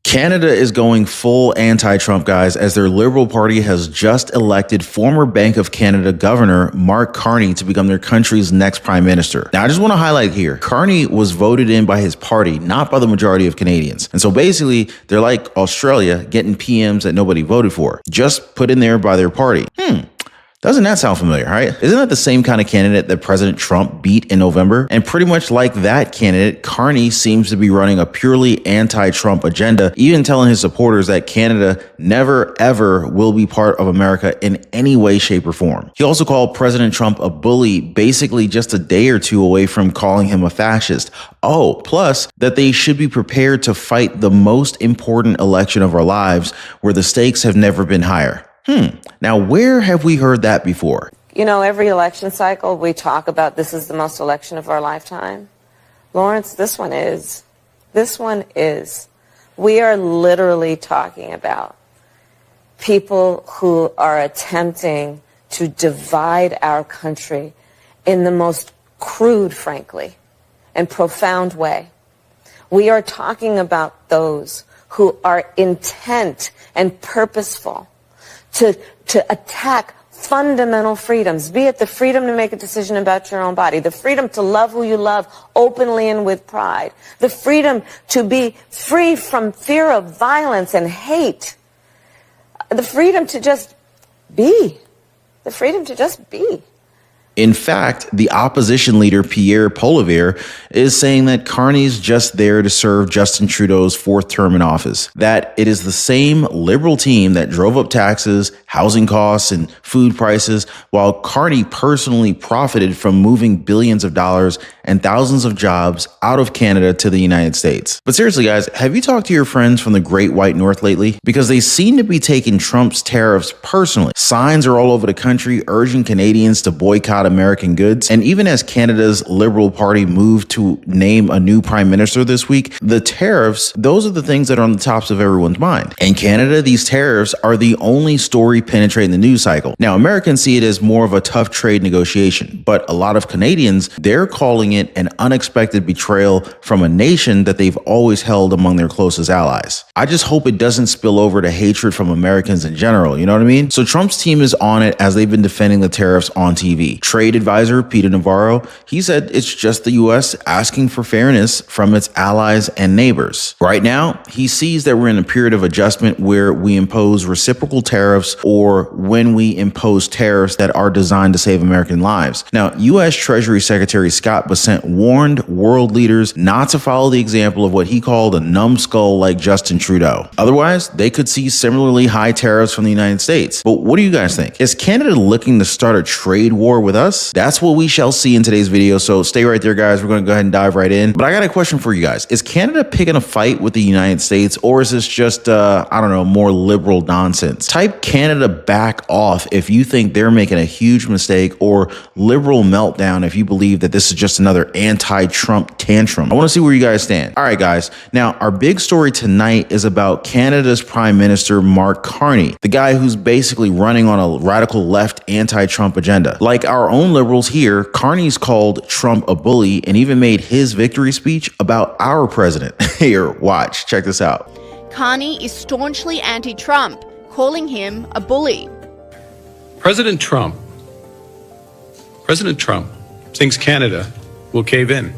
Canada is going full anti-Trump, guys, as their Liberal Party has just elected former Bank of Canada Governor Mark Carney to become their country's next prime minister. Now, I just want to highlight here, Carney was voted in by his party, not by the majority of Canadians. And so basically, they're like Australia getting PMs that nobody voted for, just put in there by their party. Doesn't that sound familiar, right? Isn't that the same kind of candidate that President Trump beat in November? And pretty much like that candidate, Carney seems to be running a purely anti-Trump agenda, even telling his supporters that Canada never, ever will be part of America in any way, shape, or form. He also called President Trump a bully, basically just a day or two away from calling him a fascist. Oh, plus that they should be prepared to fight the most important election of our lives, where the stakes have never been higher. Now, where have we heard that before? You know, every election cycle we talk about this is the most election of our lifetime. Lawrence, this one is. This one is. We are literally talking about people who are attempting to divide our country in the most crude, frankly, and profound way. We are talking about those who are intent and purposeful to attack fundamental freedoms, be it the freedom to make a decision about your own body, the freedom to love who you love openly and with pride, the freedom to be free from fear of violence and hate, the freedom to just be, the freedom to just be. In fact, the opposition leader, Pierre Poilievre, is saying that Carney's just there to serve Justin Trudeau's fourth term in office, that it is the same Liberal team that drove up taxes, housing costs, and food prices, while Carney personally profited from moving billions of dollars and thousands of jobs out of Canada to the United States. But seriously, guys, have you talked to your friends from the Great White North lately? Because they seem to be taking Trump's tariffs personally. Signs are all over the country urging Canadians to boycott American goods. And even as Canada's Liberal Party moved to name a new prime minister this week, the tariffs, those are the things that are on the tops of everyone's mind. In Canada, these tariffs are the only story penetrating the news cycle. Now, Americans see it as more of a tough trade negotiation, but a lot of Canadians, they're calling it an unexpected betrayal from a nation that they've always held among their closest allies. I just hope it doesn't spill over to hatred from Americans in general, you know what I mean? So Trump's team is on it as they've been defending the tariffs on TV. Trade advisor Peter Navarro, he said it's just the U.S. asking for fairness from its allies and neighbors. Right now, he sees that we're in a period of adjustment where we impose reciprocal tariffs or when we impose tariffs that are designed to save American lives. Now, U.S. Treasury Secretary Scott Bessent warned world leaders not to follow the example of what he called a numbskull like Justin Trudeau. Otherwise, they could see similarly high tariffs from the United States. But what do you guys think? Is Canada looking to start a trade war with us? That's what we shall see in today's video, so stay right there, guys. We're going to go ahead and dive right in. But I got a question for you guys. Is Canada picking a fight with the United States, or is this just, I don't know, more liberal nonsense? Type Canada back off if you think they're making a huge mistake, or liberal meltdown if you believe that this is just another anti-Trump tantrum. I want to see where you guys stand. All right, guys. Now, our big story tonight is about Canada's Prime Minister, Mark Carney, the guy who's basically running on a radical left anti-Trump agenda. Like our own liberals here, Carney's called Trump a bully and even made his victory speech about our president. Here, watch, check this out. Carney is staunchly anti-Trump, calling him a bully. President Trump thinks Canada will cave in.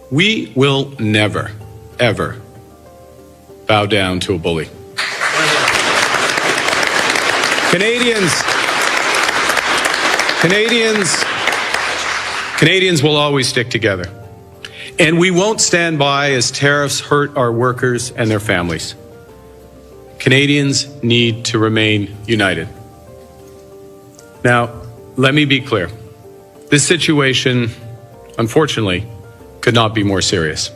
We will never, ever bow down to a bully. Canadians will always stick together. And we won't stand by as tariffs hurt our workers and their families. Canadians need to remain united. Now, let me be clear. This situation, unfortunately, could not be more serious.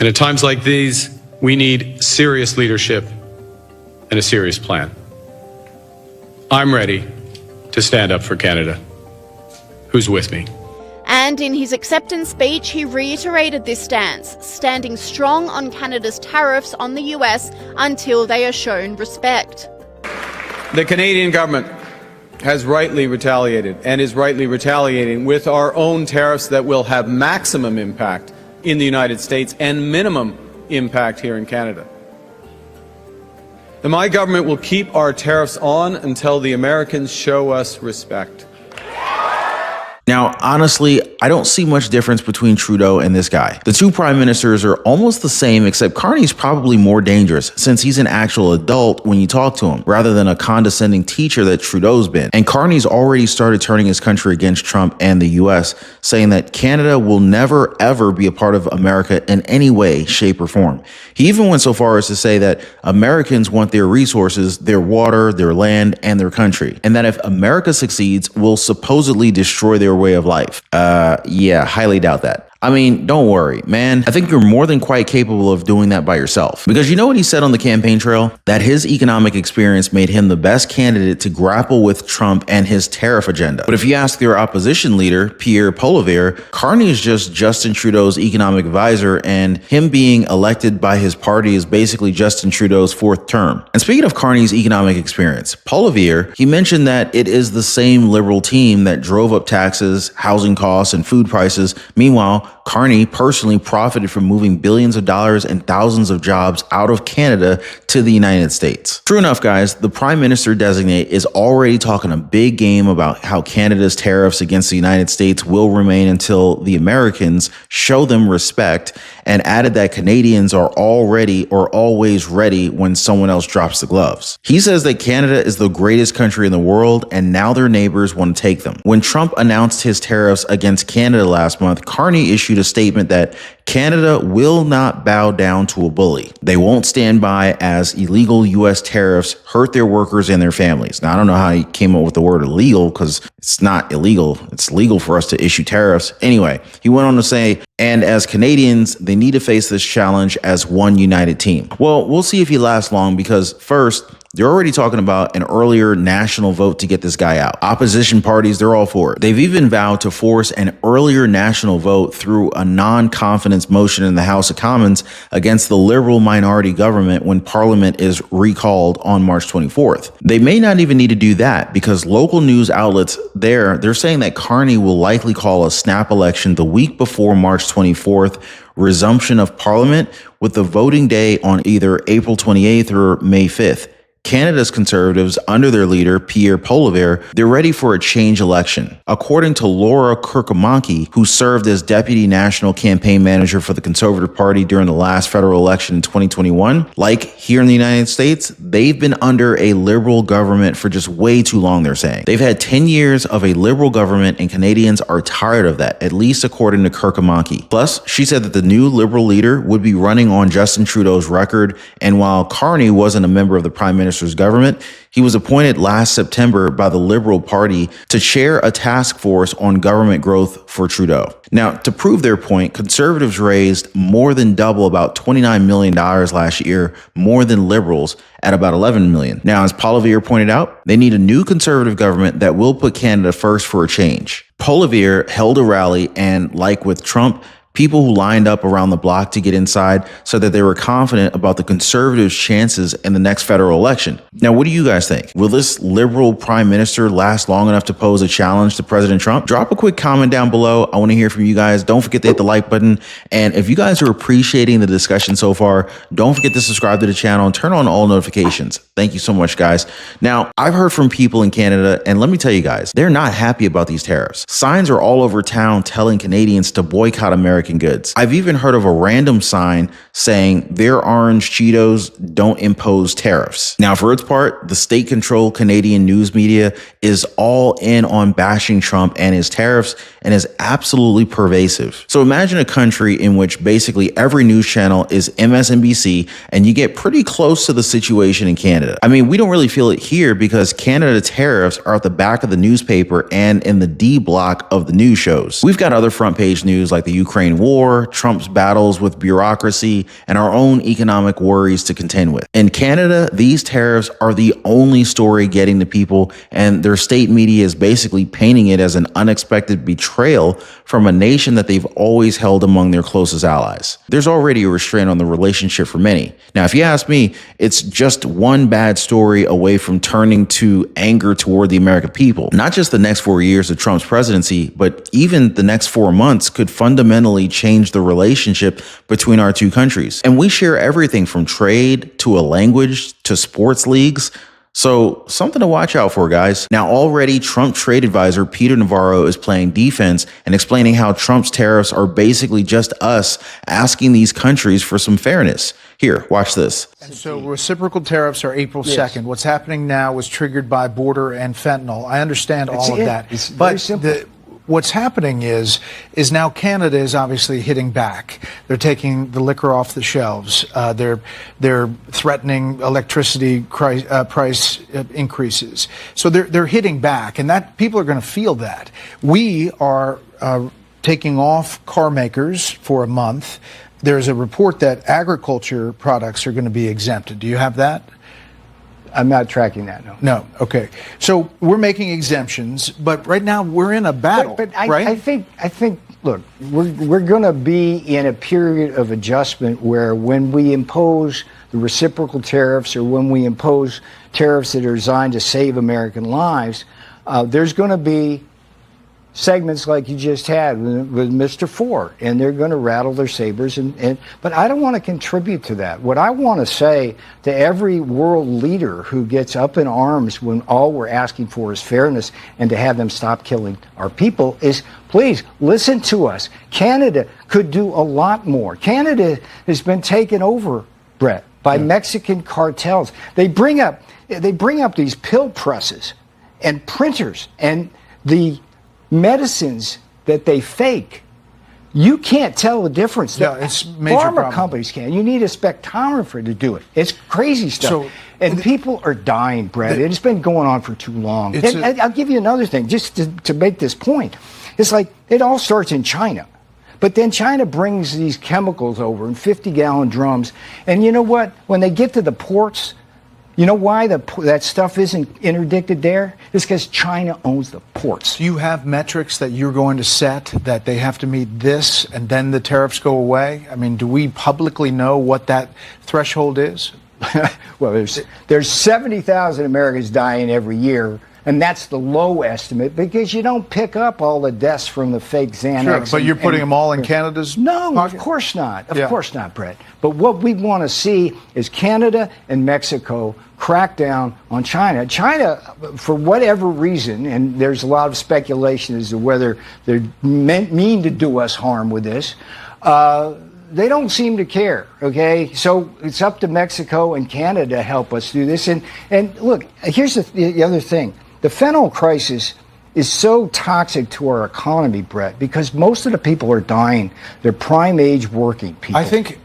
And at times like these, we need serious leadership and a serious plan. I'm ready to stand up for Canada. Who's with me? And in his acceptance speech, he reiterated this stance, standing strong on Canada's tariffs on the US until they are shown respect. The Canadian government has rightly retaliated and is rightly retaliating with our own tariffs that will have maximum impact in the United States and minimum impact here in Canada. And my government will keep our tariffs on until the Americans show us respect. Now, honestly, I don't see much difference between Trudeau and this guy. The two prime ministers are almost the same, except Carney's probably more dangerous since he's an actual adult when you talk to him, rather than a condescending teacher that Trudeau's been. And Carney's already started turning his country against Trump and the US, saying that Canada will never ever be a part of America in any way, shape, or form. He even went so far as to say that Americans want their resources, their water, their land, and their country. And that if America succeeds, will supposedly destroy their way of life. Yeah, highly doubt that. I mean, don't worry, man. I think you're more than quite capable of doing that by yourself. Because you know what he said on the campaign trail? That his economic experience made him the best candidate to grapple with Trump and his tariff agenda. But if you ask their opposition leader, Pierre Poilievre, Carney is just Justin Trudeau's economic advisor, and him being elected by his party is basically Justin Trudeau's fourth term. And speaking of Carney's economic experience, Poilievre, he mentioned that it is the same Liberal team that drove up taxes, housing costs, and food prices. Meanwhile, Carney personally profited from moving billions of dollars and thousands of jobs out of Canada to the United States. True enough, guys, the Prime Minister designate is already talking a big game about how Canada's tariffs against the United States will remain until the Americans show them respect, and added that Canadians are already or always ready when someone else drops the gloves. He says that Canada is the greatest country in the world, and now their neighbors want to take them. When Trump announced his tariffs against Canada last month, Carney issued a statement that Canada will not bow down to a bully. They won't stand by as illegal U.S. tariffs hurt their workers and their families. Now, I don't know how he came up with the word illegal, because it's not illegal. It's legal for us to issue tariffs. Anyway, he went on to say, and as Canadians, they need to face this challenge as one united team. Well, we'll see if he lasts long, because first, they're already talking about an earlier national vote to get this guy out. Opposition parties, they're all for it. They've even vowed to force an earlier national vote through a non-confidence motion in the House of Commons against the Liberal minority government when Parliament is recalled on March 24th. They may not even need to do that, because local news outlets they're saying that Carney will likely call a snap election the week before March 24th, resumption of Parliament, with the voting day on either April 28th or May 5th. Canada's Conservatives, under their leader, Pierre Poilievre, they're ready for a change election. According to Laura Kirkamanki, who served as Deputy National Campaign Manager for the Conservative Party during the last federal election in 2021, like here in the United States, they've been under a Liberal government for just way too long, they're saying. They've had 10 years of a Liberal government, and Canadians are tired of that, at least according to Kirkamanki. Plus, she said that the new Liberal leader would be running on Justin Trudeau's record, and while Carney wasn't a member of the Prime Minister's government, he was appointed last September by the Liberal Party to chair a task force on government growth for Trudeau. Now, to prove their point, Conservatives raised more than double, about $29 million last year, more than Liberals at about $11 million. Now, as Poilievre pointed out, they need a new Conservative government that will put Canada first for a change. Poilievre held a rally, and like with Trump, people who lined up around the block to get inside said that they were confident about the Conservatives' chances in the next federal election. Now, what do you guys think? Will this Liberal Prime Minister last long enough to pose a challenge to President Trump? Drop a quick comment down below. I want to hear from you guys. Don't forget to hit the like button. And if you guys are appreciating the discussion so far, don't forget to subscribe to the channel and turn on all notifications. Thank you so much, guys. Now, I've heard from people in Canada, and let me tell you guys, they're not happy about these tariffs. Signs are all over town telling Canadians to boycott American goods. I've even heard of a random sign saying their orange Cheetos don't impose tariffs. Now, for its part, the state-controlled Canadian news media is all in on bashing Trump and his tariffs, and is absolutely pervasive. So imagine a country in which basically every news channel is MSNBC, and you get pretty close to the situation in Canada. I mean, we don't really feel it here because Canada tariffs are at the back of the newspaper and in the D block of the news shows. We've got other front page news like the Ukraine war, Trump's battles with bureaucracy, and our own economic worries to contend with. In Canada, these tariffs are the only story getting to people, and their state media is basically painting it as an unexpected betrayal from a nation that they've always held among their closest allies. There's already a restraint on the relationship for many. Now, if you ask me, it's just one bad story away from turning to anger toward the American people. Not just the next 4 years of Trump's presidency, but even the next 4 months could fundamentally fundamentally change the relationship between our two countries. And we share everything from trade to a language to sports leagues. So something to watch out for, guys. Now, already Trump trade advisor Peter Navarro is playing defense and explaining how Trump's tariffs are basically just us asking these countries for some fairness. Here, watch this. And so reciprocal tariffs are April 2nd. What's happening now was triggered by border and fentanyl. I understand all of that. It's very simple. What's happening is now Canada is obviously hitting back. They're taking the liquor off the shelves. They're threatening electricity price increases. So they're hitting back, and that people are going to feel that. We are taking off car makers for a month. There's a report that agriculture products are going to be exempted. Do you have that? I'm not tracking that, no. No, okay. So we're making exemptions, but right now we're in a battle, right? I think. Look, we're going to be in a period of adjustment where when we impose the reciprocal tariffs or when we impose tariffs that are designed to save American lives, there's going to be segments like you just had with Mr. Ford, and they're going to rattle their sabers. But I don't want to contribute to that. What I want to say to every world leader who gets up in arms when all we're asking for is fairness and to have them stop killing our people is, please listen to us. Canada could do a lot more. Canada has been taken over, Brett, by Mexican cartels. They bring up these pill presses and printers and the medicines that they fake. You can't tell the difference. Yeah, it's major Pharma problem. companies can. You need a spectrometer to do it. It's crazy stuff. And people are dying, Brett. It's been going on for too long. And I'll give you another thing, just to make this point. It's like it all starts in China. But then China brings these chemicals over in 50-gallon drums. And you know what? When they get to the ports, you know why that stuff isn't interdicted there? It's because China owns the ports. Do you have metrics that you're going to set that they have to meet this and then the tariffs go away? I mean, do we publicly know what that threshold is? Well, there's 70,000 Americans dying every year, and that's the low estimate because you don't pick up all the deaths from the fake Xanax. Sure, but you're putting them all in Canada's No, pocket? of course not. Of course not, Brett. But what we want to see is Canada and Mexico crack down on China. China, for whatever reason, and there's a lot of speculation as to whether they mean to do us harm with this, they don't seem to care, okay? So it's up to Mexico and Canada to help us do this. And look, here's the other thing. The fentanyl crisis is so toxic to our economy, Brett, because most of the people are dying. They're prime age working people. I think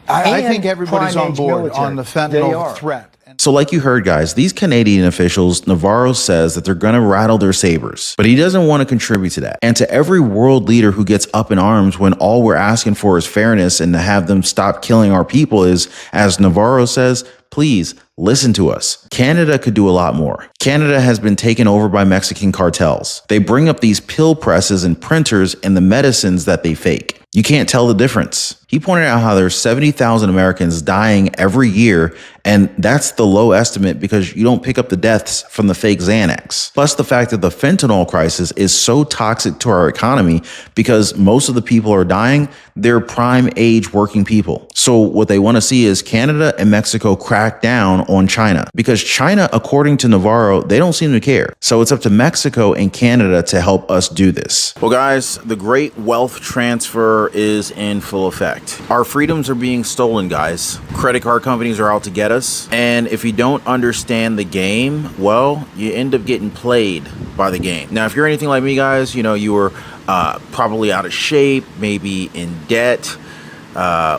everybody's on board on the fentanyl threat. So like you heard, guys, these Canadian officials, Navarro says that they're going to rattle their sabers, but he doesn't want to contribute to that. And to every world leader who gets up in arms when all we're asking for is fairness and to have them stop killing our people is, as Navarro says, please listen to us. Canada could do a lot more. Canada has been taken over by Mexican cartels. They bring up these pill presses and printers and the medicines that they fake. You can't tell the difference. He pointed out how there's 70,000 Americans dying every year, and that's the low estimate because you don't pick up the deaths from the fake Xanax. Plus the fact that the fentanyl crisis is so toxic to our economy because most of the people are dying, they're prime age working people. So what they want to see is Canada and Mexico crack down on China because China, according to Navarro, they don't seem to care. So it's up to Mexico and Canada to help us do this. Well, guys, the great wealth transfer is in full effect. Our freedoms are being stolen, guys. Credit card companies are out to get us. And if you don't understand the game, well, you end up getting played by the game. Now, if you're anything like me, guys, you know, you were probably out of shape, maybe in debt,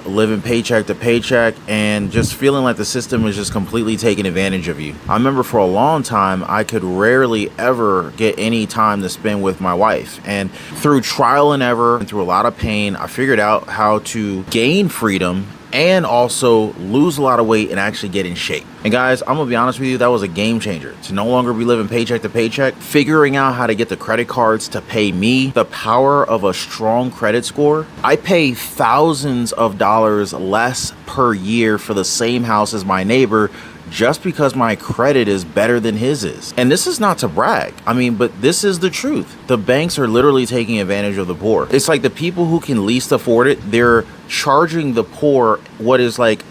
living paycheck to paycheck, and just feeling like the system is just completely taking advantage of you. I remember for a long time, I could rarely ever get any time to spend with my wife. And through trial and error and through a lot of pain, I figured out how to gain freedom and also lose a lot of weight and actually get in shape. And guys, I'm gonna be honest with you, that was a game changer. To no longer be living paycheck to paycheck, figuring out how to get the credit cards to pay me, the power of a strong credit score. I pay thousands of dollars less per year for the same house as my neighbor just because my credit is better than his is. And this is not to brag. I mean, but this is the truth. The banks are literally taking advantage of the poor. It's like the people who can least afford it, they're charging the poor what is like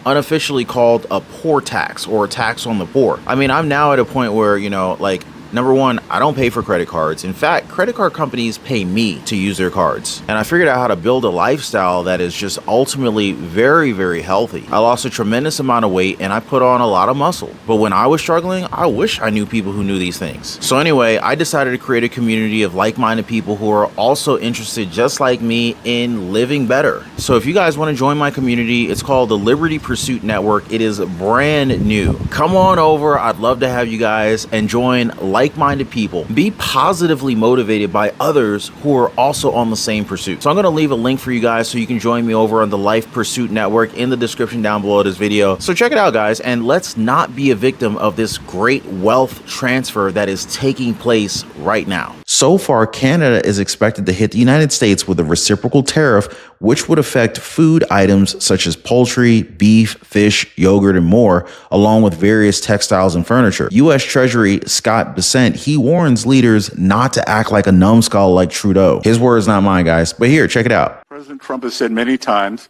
unofficially called a poor tax or a tax on the poor. I mean, I'm now at a point where, you know, like, number one, I don't pay for credit cards. In fact, credit card companies pay me to use their cards. And I figured out how to build a lifestyle that is just ultimately very, very healthy. I lost a tremendous amount of weight and I put on a lot of muscle. But when I was struggling, I wish I knew people who knew these things. So anyway, I decided to create a community of like-minded people who are also interested, just like me, in living better. So if you guys want to join my community, it's called the Liberty Pursuit Network. It is brand new. Come on over. I'd love to have you guys and join like-minded people. Be positively motivated by others who are also on the same pursuit. So I'm going to leave a link for you guys so you can join me over on the Life Pursuit Network in the description down below this video. So check it out, guys, and let's not be a victim of this great wealth transfer that is taking place right now. So far, Canada is expected to hit the United States with a reciprocal tariff, which would affect food items such as poultry, beef, fish, yogurt, and more, along with various textiles and furniture. U.S. Treasury Scott Bessent, he warns leaders not to act like a numbskull like Trudeau. His words, not mine, guys. But here, check it out. President Trump has said many times,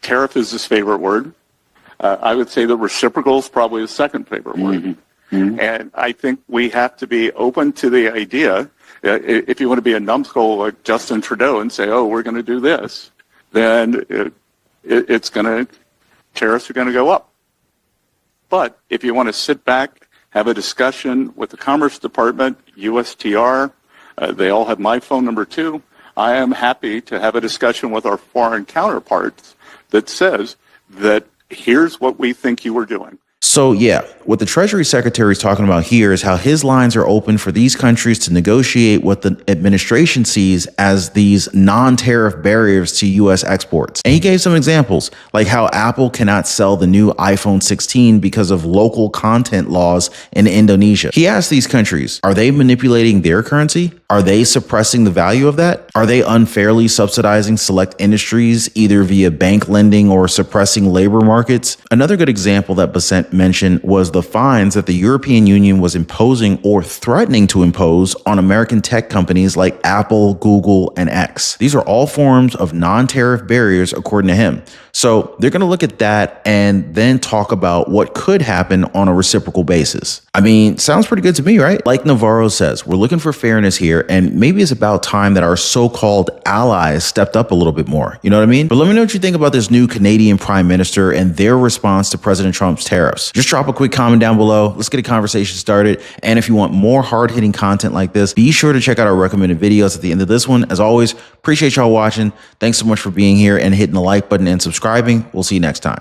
tariff is his favorite word. I would say that reciprocal is probably his second favorite word. Mm-hmm. Mm-hmm. And I think we have to be open to the idea. If you want to be a numbskull like Justin Trudeau and say, oh, we're going to do this, then tariffs are going to go up. But if you want to sit back, have a discussion with the Commerce Department, USTR, they all have my phone number too. I am happy to have a discussion with our foreign counterparts that says that here's what we think you are doing. So yeah, what the Treasury Secretary is talking about here is how his lines are open for these countries to negotiate what the administration sees as these non-tariff barriers to U.S. exports. And he gave some examples, like how Apple cannot sell the new iPhone 16 because of local content laws in Indonesia. He asked these countries, are they manipulating their currency? Are they suppressing the value of that? Are they unfairly subsidizing select industries, either via bank lending or suppressing labor markets? Another good example that Bessent mentioned was the fines that the European Union was imposing or threatening to impose on American tech companies like Apple, Google, and X. These are all forms of non-tariff barriers, according to him. So they're going to look at that and then talk about what could happen on a reciprocal basis. I mean, sounds pretty good to me, right? Like Navarro says, we're looking for fairness here, and maybe it's about time that our so-called allies stepped up a little bit more. You know what I mean? But let me know what you think about this new Canadian Prime Minister and their response to President Trump's tariffs. Just drop a quick comment down below. Let's get a conversation started. And if you want more hard-hitting content like this, be sure to check out our recommended videos at the end of this one. As always, appreciate y'all watching. Thanks so much for being here and hitting the like button and subscribing. We'll see you next time.